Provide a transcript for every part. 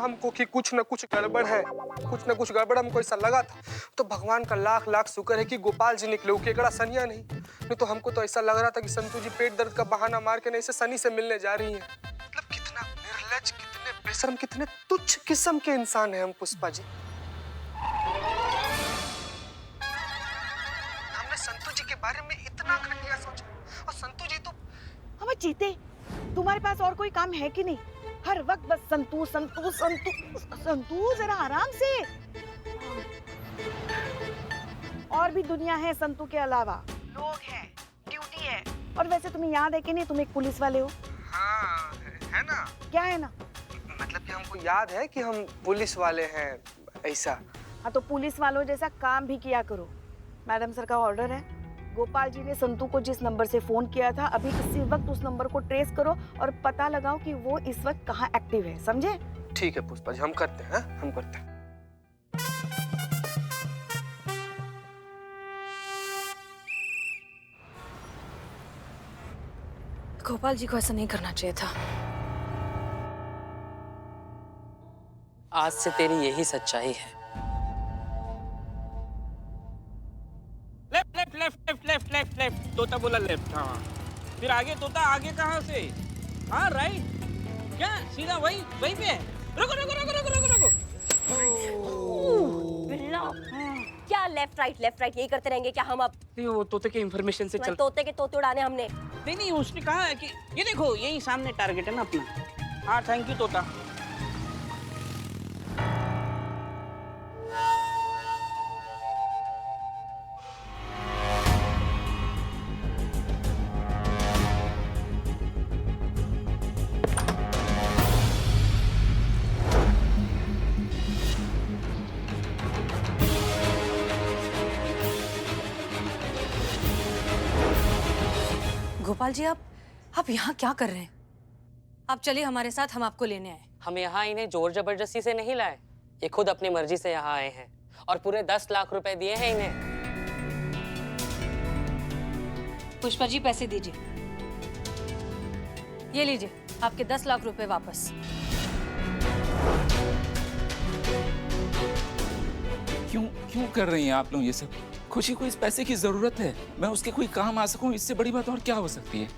हमको कि कुछ न कुछ गड़बड़ है, कुछ न कुछ गड़बड़ हमको ऐसा लगा था। तो भगवान का लाख लाख शुक्र है कि गोपाल जी निकले, केकड़ा सनिया नहीं तो हमको तो ऐसा लग रहा था कि संतू जी पेट दर्द का बहाना मार के नहीं से सनी से मिलने जा रही हैं। मतलब कितना निर्लज, कितने बेशर्म, कितने तुच्छ किस्म के इंसान है हम पुष्पा जी। हमने संतू जी के बारे में इतना घटिया सोचा और संतू जी तो। हमें जीते, तुम्हारे पास और कोई काम है कि नहीं? हर वक्त बस संतू संतू संतू संतू, जरा आराम से। और भी दुनिया है संतू के अलावा, लोग हैं, ड्यूटी है। और वैसे तुम्हें याद है कि नहीं, तुम एक पुलिस वाले हो? हाँ है ना। क्या है ना? मतलब कि हमको याद है कि हम पुलिस वाले हैं ऐसा। हाँ तो पुलिस वालों जैसा काम भी किया करो। मैडम सर का ऑर्डर है, गोपाल जी ने संतू को जिस नंबर से फोन किया था अभी इसी वक्त उस नंबर को ट्रेस करो और पता लगाओ कि वो इस वक्त कहाँ एक्टिव है, समझे? ठीक है पुष्पा जी, हम करते हैं, हम करते हैं। गोपाल जी को ऐसा नहीं करना चाहिए था। आज से तेरी यही सच्चाई है। Left left left left left left left, तोता बोला लेफ्ट। हाँ फिर आगे तोता, आगे कहाँ से? हाँ राइट। क्या सीधा वही वहीं पे? रुको रुको रुको रुको रुको रुको। बिल्ला, क्या लेफ्ट राइट यही करते रहेंगे क्या हम अब? नहीं वो तोते के इंफॉर्मेशन से चल। तोते के तोते उड़ाने हमने। नहीं नहीं उसने कहा है कि ये देखो यही सामने टारगेट है ना अपना। हाँ थैंक यू तोता। गोपाल जी आप यहाँ क्या कर रहे हैं? आप चलिए हमारे साथ, हम आपको लेने आए। हम यहाँ इन्हें जोर जबरदस्ती से नहीं लाए, ये खुद अपनी मर्जी से यहाँ आए हैं और पूरे 10 लाख रुपए दिए हैं इन्हें। पुष्पा जी पैसे दीजिए, ये लीजिए आपके 10 लाख रुपए वापस। क्यों कर रही हैं आप लोग ये सब? खुशी को इस पैसे की जरूरत है, मैं उसके कोई काम आ सकूं, इससे बड़ी बात और क्या हो सकती है?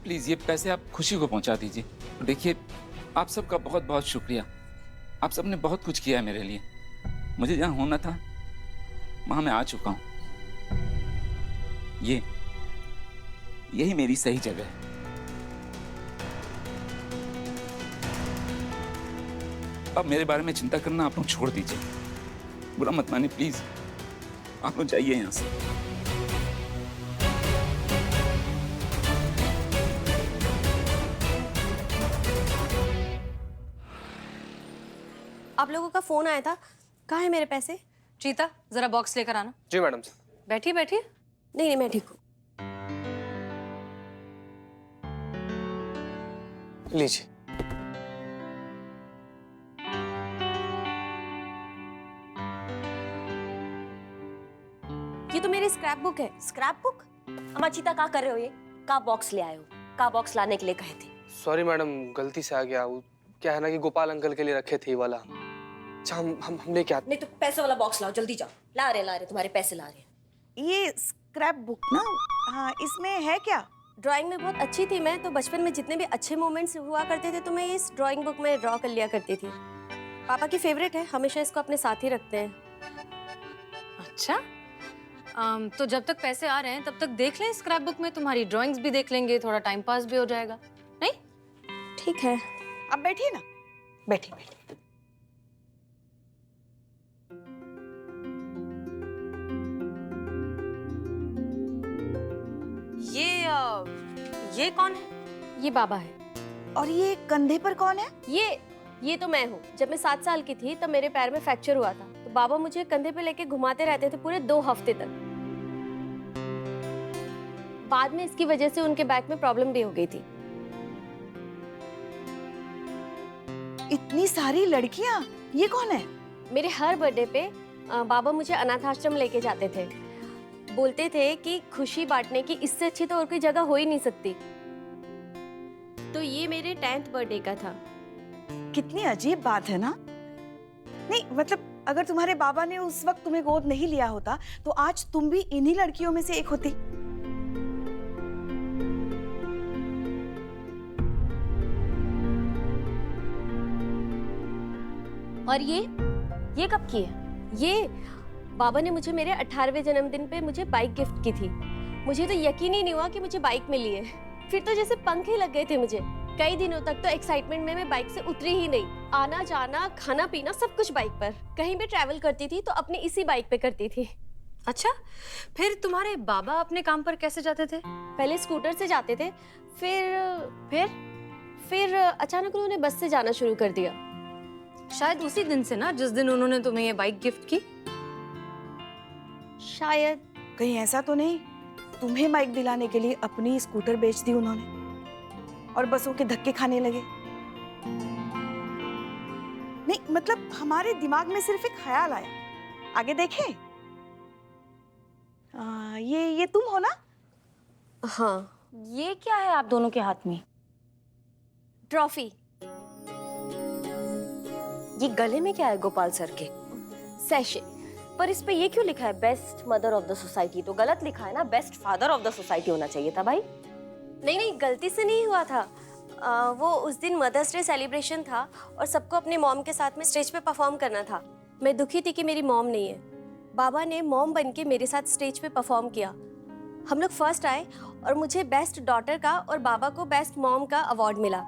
प्लीज ये पैसे आप खुशी को पहुंचा दीजिए। देखिए आप सबका बहुत बहुत शुक्रिया, आप सबने बहुत कुछ किया है मेरे लिए। मुझे जहाँ होना था वहां मैं आ चुका हूँ। यही मेरी सही जगह है। अब मेरे बारे में चिंता करना आप लोग छोड़ दीजिए, बुरा मत मानिए प्लीज। आप लोग जाइए यहाँ से। आप लोगों का फोन आया था, कहाँ है मेरे पैसे? चीता जरा बॉक्स लेकर आना। जी मैडम जी। बैठिए बैठिए। नहीं मैं ठीक हूँ। लीजिए। ये तो मेरी स्क्रैप बुक है। Scrapbook? अमाचिता क्या कर रहे हो? ये का बॉक्स ले आए हो? का बॉक्स लाने के लिए कहे थे? सॉरी मैडम, गलती से आ गया। वो क्या है ना कि गोपाल अंकल के लिए रखे थे ये वाला। अच्छा हम लेके आते। नहीं तो पैसे वाला बॉक्स लाओ, जल्दी जाओ। ला रहे तुम्हारे पैसे ला रहे। ये स्क्रैप बुक ना, हाँ इसमें है क्या? ड्राइंग में बहुत अच्छी थी मैं तो, बचपन में जितने भी अच्छे मोमेंट्स हुआ करते थे तो मैं इस ड्राइंग बुक में ड्रॉ कर लिया करती थी। पापा की फेवरेट है, हमेशा इसको अपने साथ ही रखते हैं। अच्छा तो जब तक पैसे आ रहे हैं तब तक देख लें स्क्रैप बुक में, तुम्हारी ड्राइंग्स भी देख लेंगे, थोड़ा टाइम पास भी हो जाएगा। नहीं ठीक है, अब बैठिए ना, बैठिए बैठिए। ये कौन है? ये बाबा है। और ये कंधे पर कौन है? ये तो मैं हूँ। जब मैं 7 साल की थी तब मेरे पैर में फ्रैक्चर हुआ था, तो बाबा मुझे कंधे पे लेके घुमाते रहते थे पूरे 2 हफ्ते तक। बाद में इसकी वजह से उनके बैक में प्रॉब्लम भी हो गई थी। इतनी सारी लड़कियां, ये कौन है? मेरे हर बर्थडे पे बाबा मुझे अनाथ आश्रम लेके जाते थे। बोलते थे कि खुशी बांटने की इससे अच्छी तो और कोई जगह हो ही नहीं सकती। तो ये मेरे 10th बर्थडे का था। कितनी अजीब बात है ना, नहीं मतलब अगर तुम्हारे बाबा ने उस वक्त तुम्हें गोद नहीं लिया होता तो आज तुम भी इन्हीं लड़कियों में से एक होती। और ये कब की है? ये बाबा ने मुझे मेरे 18वें जन्मदिन पे मुझे बाइक गिफ्ट की थी। मुझे तो यकीन ही नहीं हुआ कि मुझे बाइक मिली है। फिर तो जैसे पंख ही लग गए थे मुझे। कई दिनों तक तो एक्साइटमेंट में मैं बाइक से उतरी ही नहीं। आना जाना खाना पीना सब कुछ बाइक पर। कहीं भी ट्रैवल करती थी तो अपनी इसी बाइक पे करती थी। अच्छा, फिर तुम्हारे बाबा अपने काम पर कैसे जाते थे? पहले स्कूटर से जाते थे, फिर अचानक उन्होंने बस से जाना शुरू कर दिया। शायद उसी दिन से ना, जिस दिन उन्होंने तुम्हें ये बाइक गिफ्ट की। शायद। कहीं ऐसा तो नहीं तुम्हें बाइक दिलाने के लिए अपनी स्कूटर बेच दी उन्होंने और बसों के धक्के खाने लगे? नहीं मतलब हमारे दिमाग में सिर्फ एक ख्याल आया। आगे देखें। ये तुम हो ना? हाँ। ये क्या है आप दोनों के हाथ में? ट्रॉफी। ये गले में क्या है गोपाल सर के? सैशे। पर इस पे ये क्यों लिखा है best mother of the society? तो गलत लिखा है ना, best father of the society होना चाहिए था भाई। नहीं गलती से नहीं हुआ था। वो उस दिन मदर्स डे सेलिब्रेशन था और सबको अपने मॉम के साथ में स्टेज पे परफॉर्म करना था। मैं दुखी थी कि मेरी मॉम नहीं है। बाबा ने मॉम बन के मेरे साथ स्टेज पे परफॉर्म किया। हम लोग फर्स्ट आए और मुझे बेस्ट डॉटर का और बाबा को बेस्ट मॉम का अवार्ड मिला।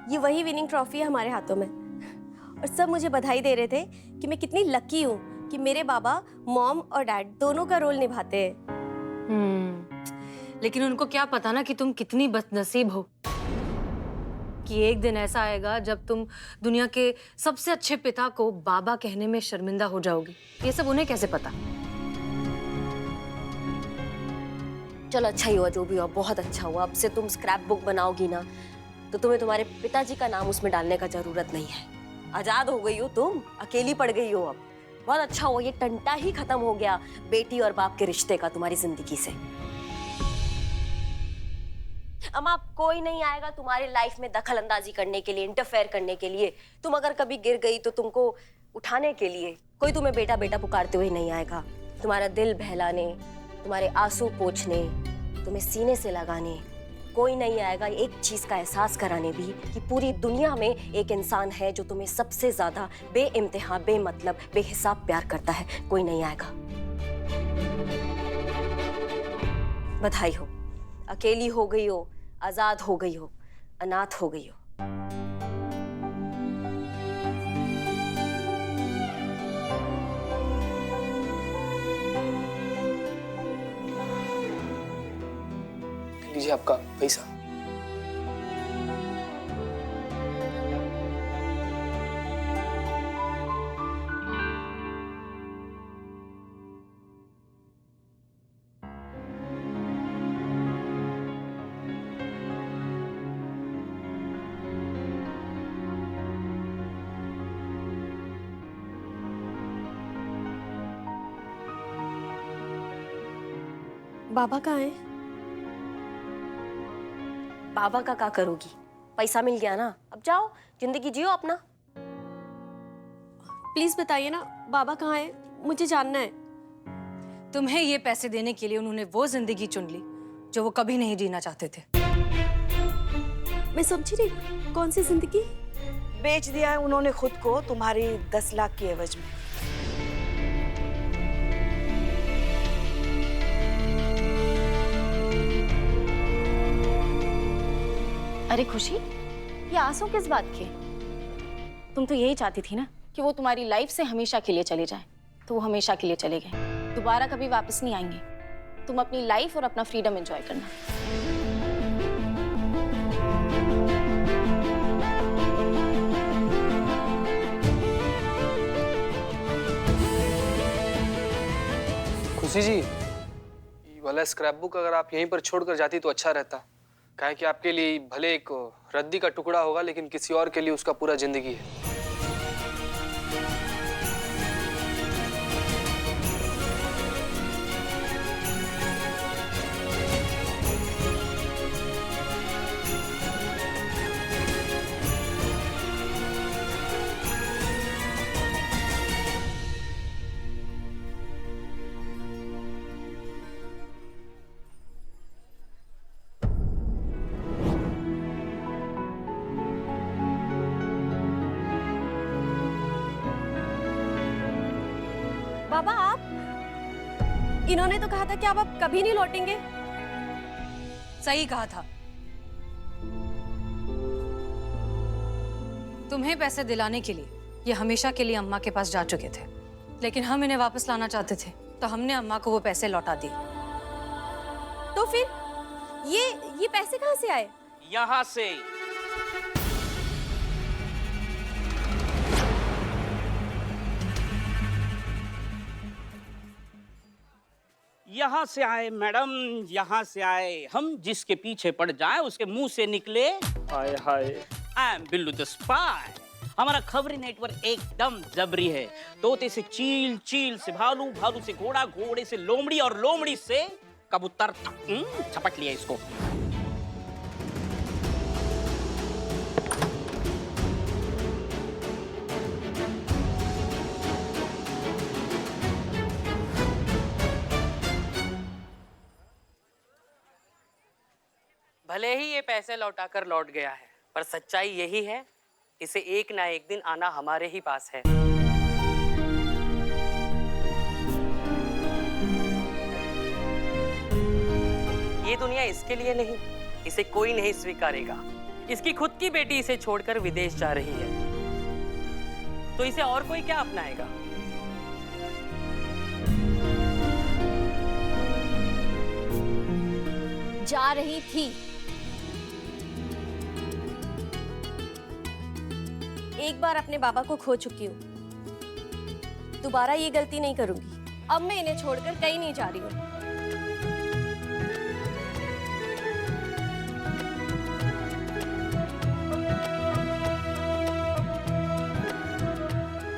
ये वही विनिंग ट्रॉफी है हमारे हाथों में। और सब मुझे बधाई दे रहे थे कि मैं कितनी लकी हूँ कि मेरे बाबा मॉम और डैड दोनों का रोल निभाते हैं। लेकिन उनको क्या पता ना कि तुम कितनी बदनसीब हो, कि एक दिन ऐसा आएगा जब तुम दुनिया के सबसे अच्छे पिता को बाबा कहने में शर्मिंदा हो जाओगी। ये सब उन्हें कैसे पता? चलो अच्छा ही हुआ, जो भी हुआ बहुत अच्छा हुआ। अब से तुम स्क्रैप बुक बनाओगी ना तो तुम्हें तुम्हारे पिताजी का नाम उसमें डालने का जरूरत नहीं है। आजाद हो गई हो तुम, अकेली पड़ गई हो। अब बहुत अच्छा हुआ, ये टंटा ही खत्म हो गया बेटी और बाप के रिश्ते का तुम्हारी जिंदगी से। अब आप कोई नहीं आएगा तुम्हारी लाइफ में दखल अंदाजी करने के लिए, इंटरफेयर करने के लिए। तुम अगर कभी गिर गई तो तुमको उठाने के लिए कोई तुम्हें बेटा बेटा पुकारते हुए नहीं आएगा। तुम्हारा दिल बहलाने, तुम्हारे आंसू पोंछने, तुम्हें सीने से लगाने कोई नहीं आएगा। एक चीज का एहसास कराने भी कि पूरी दुनिया में एक इंसान है जो तुम्हें सबसे ज्यादा बेइंतहा, बेमतलब, बेहिसाब प्यार करता है। कोई नहीं आएगा। बधाई हो, अकेली हो गई हो, आजाद हो गई हो, अनाथ हो गई हो। लीजिए आपका पैसा। बाबा कहाँ है? बाबा का क्या करोगी? पैसा मिल गया ना, अब जाओ जिंदगी जियो अपना। प्लीज बताइए ना बाबा कहाँ है, मुझे जानना है। तुम्हें ये पैसे देने के लिए उन्होंने वो जिंदगी चुन ली जो वो कभी नहीं जीना चाहते थे। मैं समझी नहीं, कौन सी जिंदगी? बेच दिया है उन्होंने खुद को तुम्हारी 10 लाख की एवज में। अरे खुशी, ये आंसू किस बात के? तुम तो यही चाहती थी ना कि वो तुम्हारी लाइफ से हमेशा के लिए चले जाए, तो वो हमेशा के लिए चले गए। दोबारा कभी वापस नहीं आएंगे। तुम अपनी लाइफ और अपना फ्रीडम एंजॉय करना। खुशी जी, ये वाला स्क्रैप बुक अगर आप यहीं पर छोड़कर जाती तो अच्छा रहता। काहे कि आपके लिए भले एक रद्दी का टुकड़ा होगा, लेकिन किसी और के लिए उसका पूरा जिंदगी है। बाबा आप, इन्होंने तो कहा था कि आप कभी नहीं लौटेंगे। सही कहा था। तुम्हें पैसे दिलाने के लिए ये हमेशा के लिए अम्मा के पास जा चुके थे, लेकिन हम इन्हें वापस लाना चाहते थे, तो हमने अम्मा को वो पैसे लौटा दिए। तो फिर ये पैसे कहाँ से आए? यहाँ से। यहाँ से आए मैडम, यहाँ से आए। हम जिसके पीछे पड़ जाए उसके मुंह से निकले hi hi I am Billu the spy. हमारा खबरी नेटवर्क एकदम जबरी है। तोते से चील, चील से भालू, भालू से घोड़ा, घोड़े से लोमड़ी और लोमड़ी से कबूतर। झपट लिया इसको। भले ही ये पैसे लौटाकर लौट गया है, पर सच्चाई यही है, इसे एक ना एक दिन आना हमारे ही पास है। ये दुनिया इसके लिए नहीं, इसे कोई नहीं स्वीकारेगा। इसकी खुद की बेटी इसे छोड़कर विदेश जा रही है, तो इसे और कोई क्या अपनाएगा? जा रही थी। एक बार अपने बाबा को खो चुकी हूँ, दोबारा ये गलती नहीं करूंगी। अब मैं इन्हें छोड़कर कहीं नहीं जा रही हूँ।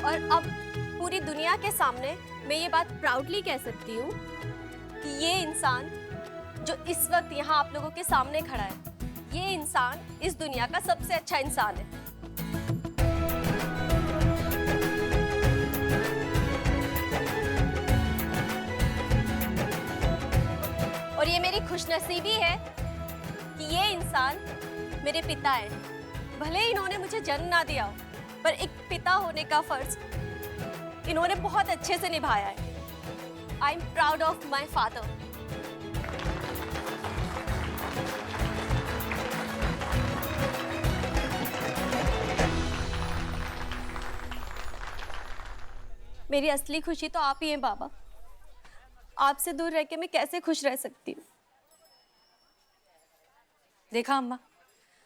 और अब पूरी दुनिया के सामने मैं ये बात प्राउडली कह सकती हूँ कि ये इंसान जो इस वक्त यहाँ आप लोगों के सामने खड़ा है, ये इंसान इस दुनिया का सबसे अच्छा इंसान है। और ये मेरी खुशनसीबी है कि ये इंसान मेरे पिता हैं। भले ही इन्होंने मुझे जन्म ना दिया हो, पर एक पिता होने का फर्ज इन्होंने बहुत अच्छे से निभाया है। I am proud of my father. मेरी असली खुशी तो आप ही हैं बाबा। आपसे दूर रह के मैं कैसे खुश रह सकती हूँ? देखा अम्मा,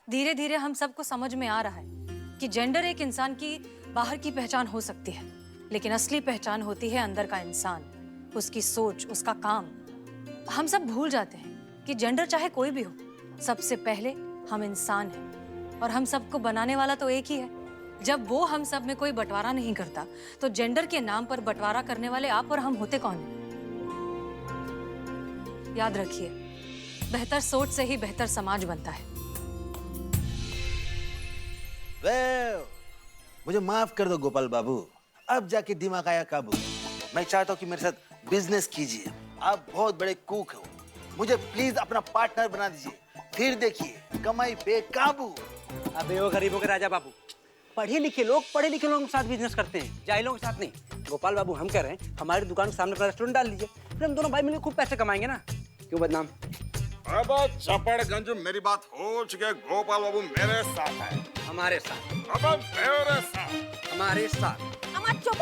धीरे धीरे हम सबको समझ में आ रहा है कि जेंडर एक इंसान की बाहर की पहचान हो सकती है, लेकिन असली पहचान होती है अंदर का इंसान, उसकी सोच, उसका काम। हम सब भूल जाते हैं कि जेंडर चाहे कोई भी हो, सबसे पहले हम इंसान हैं और हम सबको बनाने वाला तो एक ही है। जब वो हम सब में कोई बंटवारा नहीं करता, तो जेंडर के नाम पर बंटवारा करने वाले आप और हम होते कौन हैं? याद रखिए, बेहतर सोच से ही बेहतर समाज बनता है। मुझे माफ कर दो गोपाल बाबू, अब जाके दिमाग आया काबू। मैं चाहता हूँ कि मेरे साथ बिजनेस कीजिए। आप बहुत बड़े कुक हो, मुझे प्लीज अपना पार्टनर बना दीजिए, फिर देखिए कमाई बेकाबू। अबे वो गरीबों के राजा बाबू, पढ़े लिखे लोग पढ़े लिखे लोगों के साथ बिजनेस करते हैं, जाहिलों के साथ नहीं। गोपाल बाबू, हम कह रहे हैं हमारी दुकान के सामने अपना रेस्टोरेंट डाल लीजिए, फिर हम दोनों भाई मिलकर खूब पैसे कमाएंगे ना। क्यों बदनाम? अब चपड़गंज मेरी बात हो चुकी है। गोपाल बाबू मेरे साथ है, हमारे साथ। अब मेरे साथ, हमारे साथ। अम्मा चुप,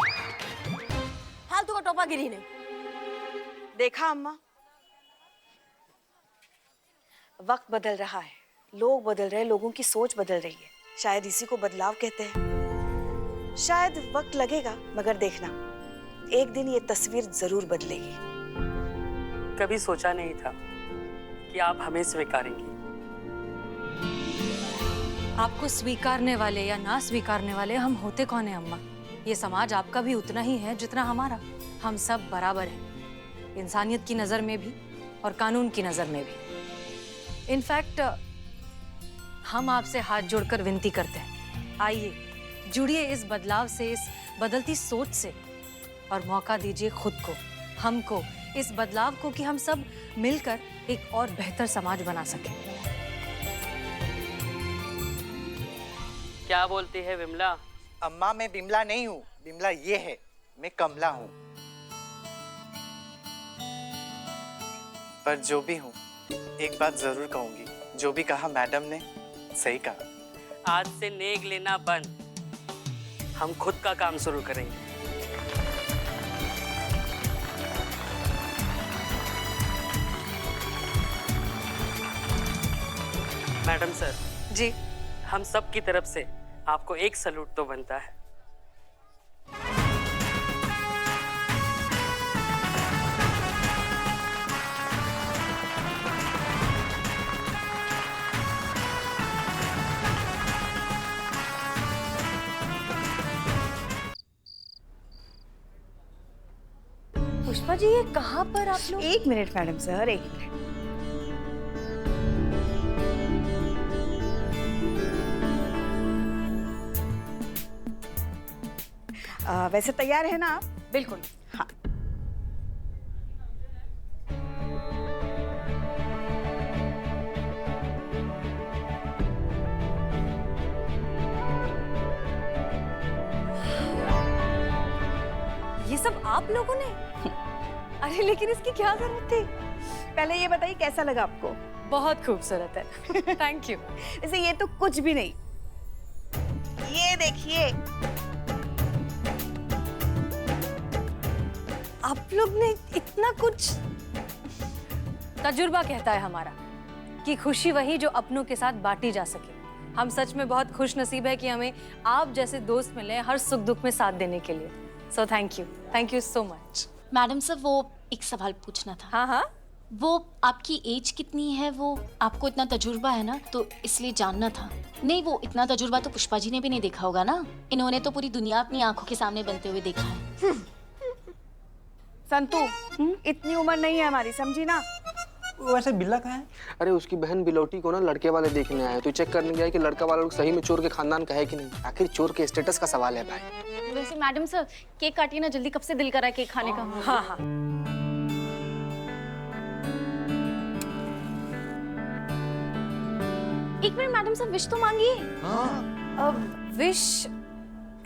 फालतू का टोपागिरी नहीं। देखा अम्मा, वक्त बदल रहा है, लोग बदल रहे हैं, लोगों की सोच बदल रही है। शायद इसी को बदलाव कहते हैं। शायद वक्त लगेगा, मगर देखना एक दिन ये तस्वीर जरूर बदलेगी। कभी सोचा नहीं था कि आप हमें स्वीकारेंगी। आपको स्वीकारने वाले या ना स्वीकारने वाले हम होते कौन है अम्मा? ये समाज आपका भी उतना ही है जितना हमारा। हम सब बराबर हैं, इंसानियत की नज़र में भी और कानून की नज़र में भी। इनफैक्ट हम आपसे हाथ जोड़कर विनती करते हैं, आइए जुड़िए इस बदलाव से, इस बदलती सोच से, और मौका दीजिए खुद को, हमको, इस बदलाव को, कि हम सब मिलकर एक और बेहतर समाज बना सकें। क्या बोलती है विमला? अम्मा, मैं बिमला नहीं हूँ, बिमला ये है, मैं कमला हूँ। पर जो भी हूँ एक बात जरूर कहूंगी, जो भी कहा मैडम ने सही कहा। आज से नेक लेना बंद, हम खुद का काम शुरू करेंगे। मैडम सर जी। हम सब की तरफ से आपको एक सैल्यूट तो बनता है। पुष्पा जी, ये कहाँ पर आप लोग? एक मिनट मैडम सर, एक मिनट। वैसे तैयार है ना आप? बिल्कुल। हाँ। ये सब आप लोगों ने? अरे लेकिन इसकी क्या जरूरत थी? पहले ये बताइए कैसा लगा आपको? बहुत खूबसूरत है। Thank you. वैसे ये तो कुछ भी नहीं, ये देखिए, आप लोग ने इतना कुछ। तजुर्बा कहता है हमारा कि खुशी वही जो अपनों के साथ बांटी जा सके। हम सच में बहुत खुश नसीब है कि हमें आप जैसे दोस्त मिले हर सुख दुख में साथ देने के लिए। So thank you so much. Madam sir, वो एक सवाल पूछना था। हाँ हाँ। वो आपकी एज कितनी है? वो आपको इतना तजुर्बा है ना, तो इसलिए जानना था। नहीं, वो इतना तजुर्बा तो पुष्पा जी ने भी नहीं देखा होगा ना। इन्होंने तो पूरी दुनिया अपनी आंखों के सामने बनते हुए देखा है। संतू, इतनी उम्र नहीं है हमारी, समझी ना? वैसे बिल्ला कहाँ है? अरे उसकी बहन बिलौटी को ना लड़के वाले देखने आए, तो चेक करने गया कि लड़का वाला लोग सही में चोर के खानदान का है कि नहीं। आखिर चोर के स्टेटस का सवाल है भाई। वैसे मैडम सर, केक काटिए ना जल्दी, कब से दिल कर रहा है केक खाने का। हाँ हाँ। एक मिनट मैडम सर, विश तो मांगिए। विश?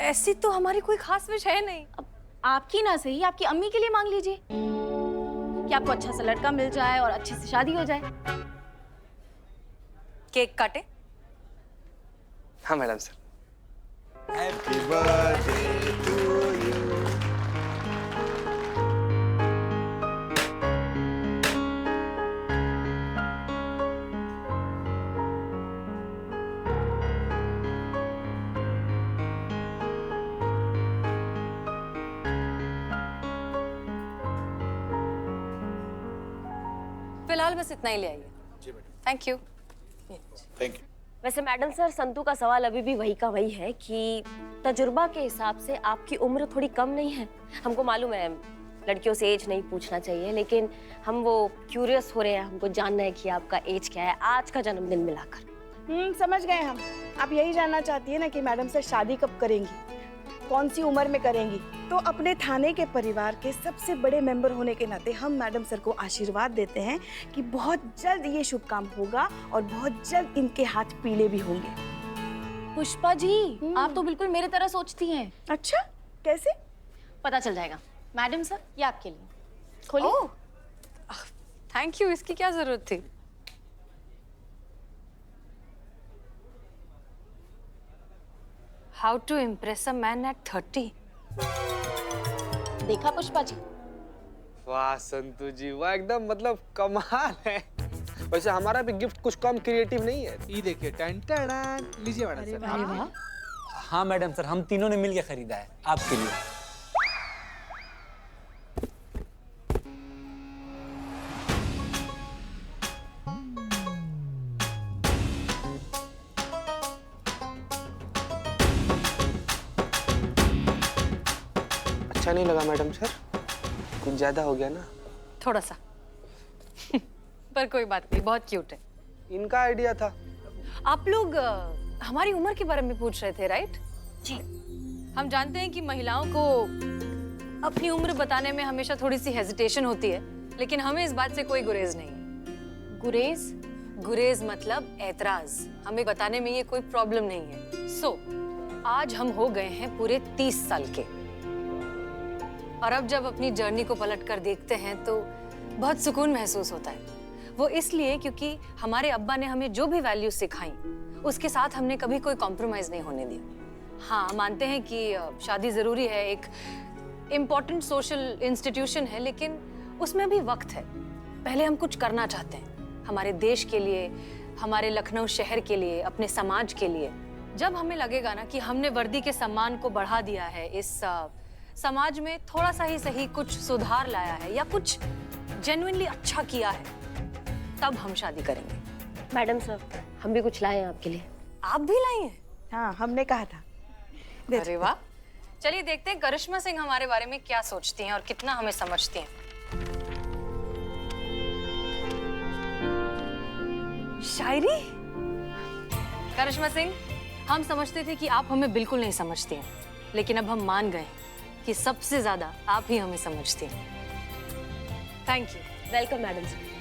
ऐसी तो हमारी कोई खास विश है नहीं। अब आपकी ना सही, आपकी अम्मी के लिए मांग लीजिए कि आपको अच्छा सा लड़का मिल जाए और अच्छे से शादी हो जाए। केक काटे? हाँ madam sir. Happy birthday to you. फिलहाल बस इतना ही ले आइए। जी madam. Thank you. Thank you. वैसे मैडम सर, संतू का सवाल अभी भी वही का वही है कि तजुर्बा के हिसाब से आपकी उम्र थोड़ी कम नहीं है। हमको मालूम है लड़कियों से एज नहीं पूछना चाहिए, लेकिन हम वो क्यूरियस हो रहे हैं, हमको जानना है कि आपका एज क्या है आज का जन्मदिन मिलाकर। समझ गए हम। आप यही जानना चाहती है ना कि मैडम से शादी कब करेंगी, कौन सी उम्र में करेंगी। तो अपने थाने के परिवार के सबसे बड़े मेंबर होने के नाते हम मैडम सर को आशीर्वाद देते हैं कि बहुत जल्द ये शुभ काम होगा और बहुत जल्द इनके हाथ पीले भी होंगे। पुष्पा जी, आप तो बिल्कुल मेरे तरह सोचती हैं। अच्छा, कैसे? पता चल जाएगा। मैडम सर, ये आपके लिए, खोलिए। थैंक यू, इसकी क्या जरूरत थी? How to impress a man at 30? देखा पुष्पा जी? वाह संतू जी, वाह, एकदम मतलब कमाल है। वैसे हमारा भी गिफ्ट कुछ कम क्रिएटिव नहीं है। ये देखिए, टन टन, लीजिए मैडम सर। अरे वाह। हाँ मैडम सर, हम तीनों ने मिलकर खरीदा है आपके लिए। अच्छा नहीं लगा मैडम सर? कुछ ज्यादा हो गया ना? थोड़ा सा। पर कोई बात नहीं, बहुत क्यूट है। इनका आइडिया था। आप लोग हमारी उम्र के बारे में पूछ रहे थे, राइट? जी। हम जानते हैं कि महिलाओं को अपनी उम्र बताने में हमेशा थोड़ी सी हेजिटेशन होती है, लेकिन हमें इस बात से कोई गुरेज नहीं है। गुरेज? गुरेज मतलब ऐतराज। हमें बताने में ये कोई प्रॉब्लम नहीं है। सो आज हम हो गए हैं पूरे 30 साल के, और अब जब अपनी जर्नी को पलट कर देखते हैं तो बहुत सुकून महसूस होता है। वो इसलिए क्योंकि हमारे अब्बा ने हमें जो भी वैल्यूज सिखाई उसके साथ हमने कभी कोई कॉम्प्रोमाइज नहीं होने दिया। हाँ, मानते हैं कि शादी जरूरी है, एक इम्पोर्टेंट सोशल इंस्टीट्यूशन है, लेकिन उसमें भी वक्त है। पहले हम कुछ करना चाहते हैं हमारे देश के लिए, हमारे लखनऊ शहर के लिए, अपने समाज के लिए। जब हमें लगेगा ना कि हमने वर्दी के सम्मान को बढ़ा दिया है, इस समाज में थोड़ा सा ही सही कुछ सुधार लाया है या कुछ जेन्युइनली अच्छा किया है, तब हम शादी करेंगे। मैडम सर, हम भी कुछ लाए हैं आपके लिए। आप भी लाई हैं? हाँ, हमने कहा था। अरे वाह, चलिए देखते हैं करिश्मा सिंह हमारे बारे में क्या सोचती हैं और कितना हमें समझती हैं। शायरी? करिश्मा सिंह, हम समझते थे कि आप हमें बिल्कुल नहीं समझती हैं, लेकिन अब हम मान गए कि सबसे ज्यादा आप ही हमें समझती हैं। Thank you. Welcome madam sir.